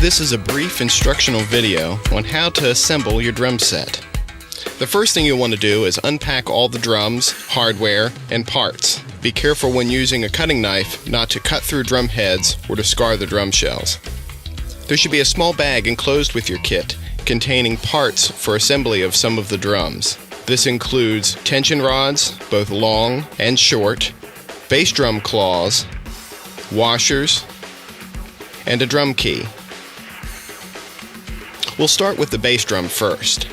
This is a brief instructional video on how to assemble your drum set. The first thing you'll want to do is unpack all the drums, hardware, and parts. Be careful when using a cutting knife not to cut through drum heads or to scar the drum shells. There should be a small bag enclosed with your kit containing parts for assembly of some of the drums. This includes tension rods, both long and short, bass drum claws, washers, and a drum key. We'll start with the bass drum first.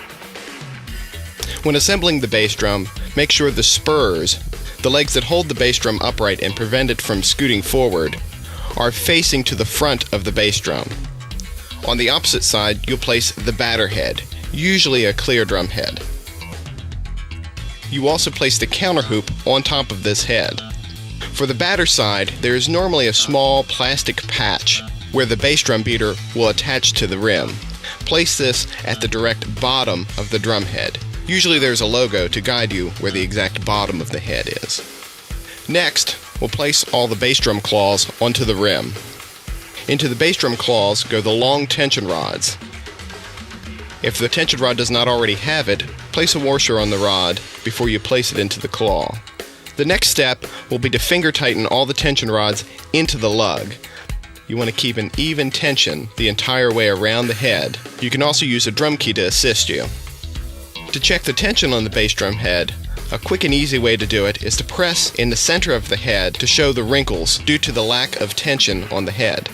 When assembling the bass drum, make sure the spurs, the legs that hold the bass drum upright and prevent it from scooting forward, are facing to the front of the bass drum. On the opposite side, you'll place the batter head, usually a clear drum head. You also place the counter hoop on top of this head. For the batter side, there is normally a small plastic patch where the bass drum beater will attach to the rim. Place this at the direct bottom of the drum head. Usually there's a logo to guide you where the exact bottom of the head is. Next, we'll place all the bass drum claws onto the rim. Into the bass drum claws go the long tension rods. If the tension rod does not already have it, place a washer on the rod before you place it into the claw. The next step will be to finger tighten all the tension rods into the lug. You want to keep an even tension the entire way around the head. You can also use a drum key to assist you. To check the tension on the bass drum head, a quick and easy way to do it is to press in the center of the head to show the wrinkles due to the lack of tension on the head.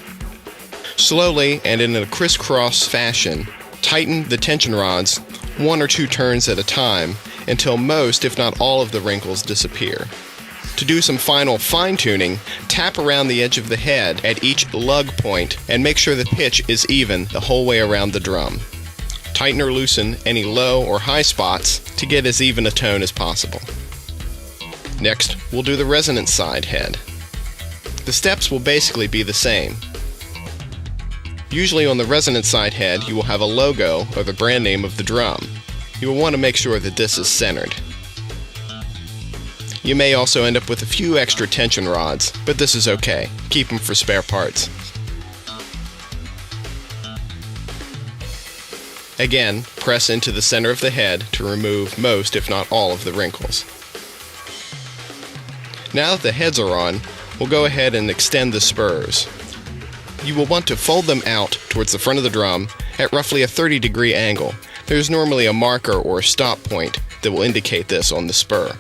Slowly and in a crisscross fashion, tighten the tension rods 1 or 2 turns at a time until most, if not all, of the wrinkles disappear. To do some final fine-tuning, tap around the edge of the head at each lug point and make sure the pitch is even the whole way around the drum. Tighten or loosen any low or high spots to get as even a tone as possible. Next, we'll do the resonance side head. The steps will basically be the same. Usually on the resonance side head, you will have a logo or the brand name of the drum. You will want to make sure that this is centered. You may also end up with a few extra tension rods, but this is okay. Keep them for spare parts. Again, press into the center of the head to remove most, if not all, of the wrinkles. Now that the heads are on, we'll go ahead and extend the spurs. You will want to fold them out towards the front of the drum at roughly a 30-degree angle. There's normally a marker or a stop point that will indicate this on the spur.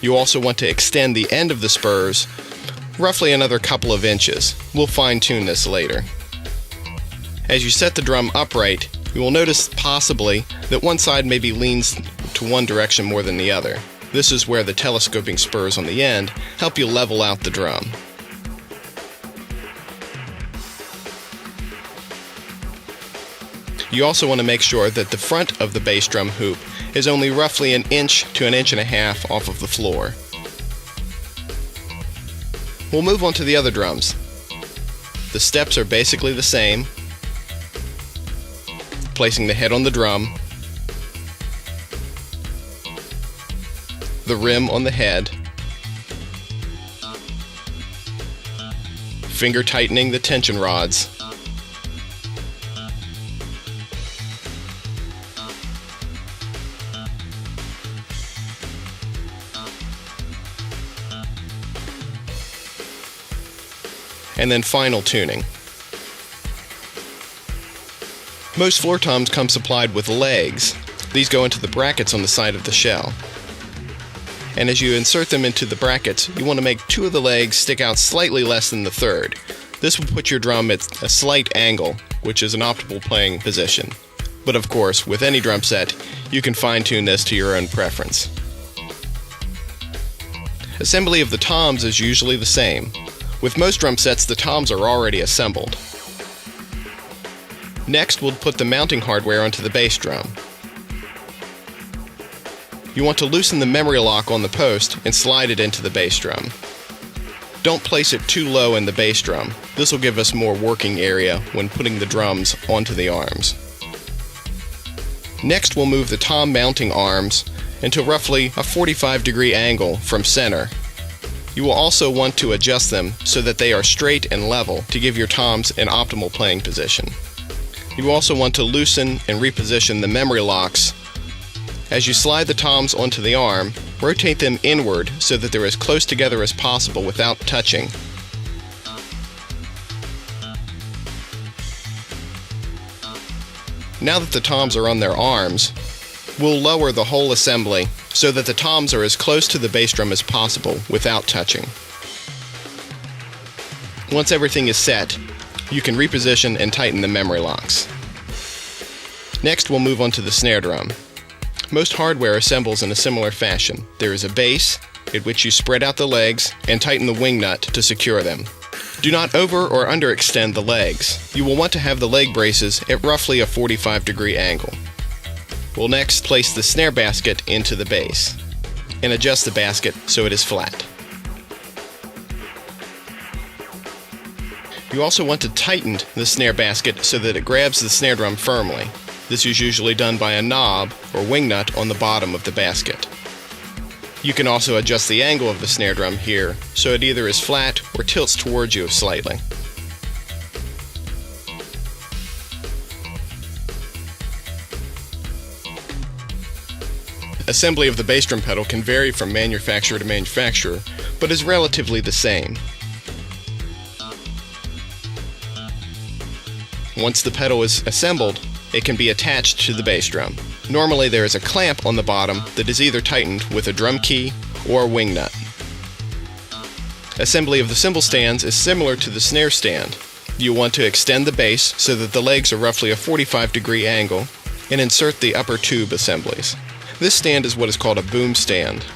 You also want to extend the end of the spurs roughly another couple of inches. We'll fine-tune this later. As you set the drum upright, you will notice possibly that one side maybe leans to one direction more than the other. This is where the telescoping spurs on the end help you level out the drum. You also want to make sure that the front of the bass drum hoop is only roughly 1 inch to 1.5 inches off of the floor. We'll move on to the other drums. The steps are basically the same. Placing the head on the drum, the rim on the head, finger tightening the tension rods, and then final tuning. Most floor toms come supplied with legs. These go into the brackets on the side of the shell. And as you insert them into the brackets, you want to make 2 of the legs stick out slightly less than the third. This will put your drum at a slight angle, which is an optimal playing position. But of course, with any drum set, you can fine-tune this to your own preference. Assembly of the toms is usually the same. With most drum sets, the toms are already assembled. Next, we'll put the mounting hardware onto the bass drum. You want to loosen the memory lock on the post and slide it into the bass drum. Don't place it too low in the bass drum. This will give us more working area when putting the drums onto the arms. Next, we'll move the tom mounting arms into roughly a 45-degree angle from center. You will also want to adjust them so that they are straight and level to give your toms an optimal playing position. You also want to loosen and reposition the memory locks. As you slide the toms onto the arm, rotate them inward so that they're as close together as possible without touching. Now that the toms are on their arms, we'll lower the whole assembly so that the toms are as close to the bass drum as possible without touching. Once everything is set, you can reposition and tighten the memory locks. Next, we'll move on to the snare drum. Most hardware assembles in a similar fashion. There is a base, at which you spread out the legs and tighten the wing nut to secure them. Do not over or underextend the legs. You will want to have the leg braces at roughly a 45-degree angle. We'll next place the snare basket into the base and adjust the basket so it is flat. You also want to tighten the snare basket so that it grabs the snare drum firmly. This is usually done by a knob or wing nut on the bottom of the basket. You can also adjust the angle of the snare drum here so it either is flat or tilts towards you slightly. Assembly of the bass drum pedal can vary from manufacturer to manufacturer, but is relatively the same. Once the pedal is assembled, it can be attached to the bass drum. Normally there is a clamp on the bottom that is either tightened with a drum key or a wing nut. Assembly of the cymbal stands is similar to the snare stand. You want to extend the base so that the legs are roughly a 45-degree angle and insert the upper tube assemblies. This stand is what is called a boom stand.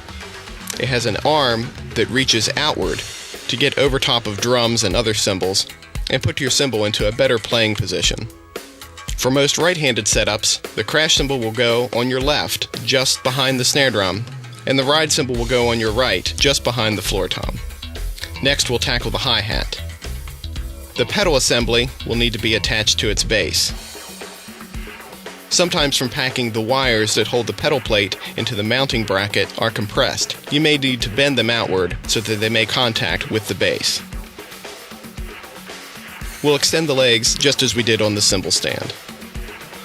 It has an arm that reaches outward to get over top of drums and other cymbals and put your cymbal into a better playing position. For most right-handed setups, the crash cymbal will go on your left, just behind the snare drum, and the ride cymbal will go on your right, just behind the floor tom. Next, we'll tackle the hi-hat. The pedal assembly will need to be attached to its base. Sometimes from packing, the wires that hold the pedal plate into the mounting bracket are compressed. You may need to bend them outward so that they make contact with the base. We'll extend the legs just as we did on the cymbal stand.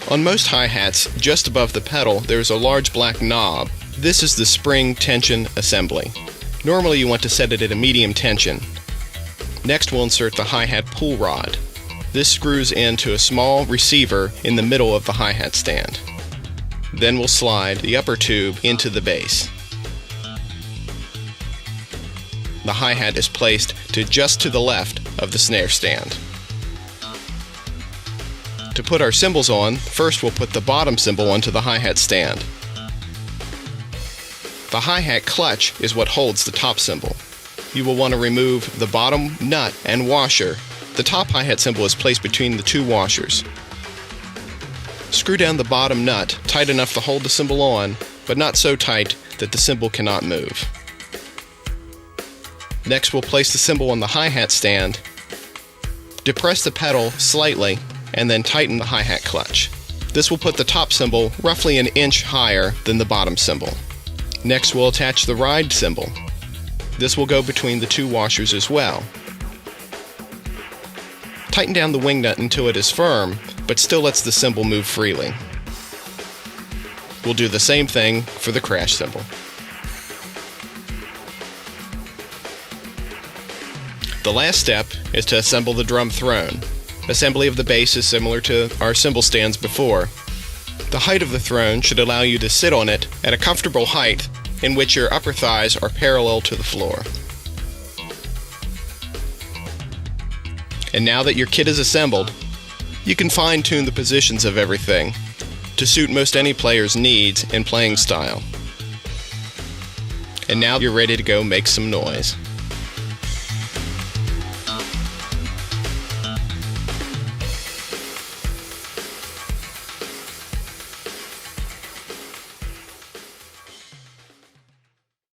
On most hi-hats, just above the pedal, there is a large black knob. This is the spring tension assembly. Normally you want to set it at a medium tension. Next we'll insert the hi-hat pull rod. This screws into a small receiver in the middle of the hi-hat stand. Then we'll slide the upper tube into the base. The hi-hat is placed just to the left of the snare stand. To put our cymbals on, first we'll put the bottom cymbal onto the hi-hat stand. The hi-hat clutch is what holds the top cymbal. You will want to remove the bottom nut and washer. The top hi-hat cymbal is placed between the two washers. Screw down the bottom nut tight enough to hold the cymbal on, but not so tight that the cymbal cannot move. Next we'll place the cymbal on the hi-hat stand, depress the pedal slightly, and then tighten the hi-hat clutch. This will put the top cymbal roughly an inch higher than the bottom cymbal. Next we'll attach the ride cymbal. This will go between the two washers as well. Tighten down the wing nut until it is firm, but still lets the cymbal move freely. We'll do the same thing for the crash cymbal. The last step is to assemble the drum throne. Assembly of the base is similar to our cymbal stands before. The height of the throne should allow you to sit on it at a comfortable height in which your upper thighs are parallel to the floor. And now that your kit is assembled, you can fine-tune the positions of everything to suit most any player's needs and playing style. And now you're ready to go make some noise.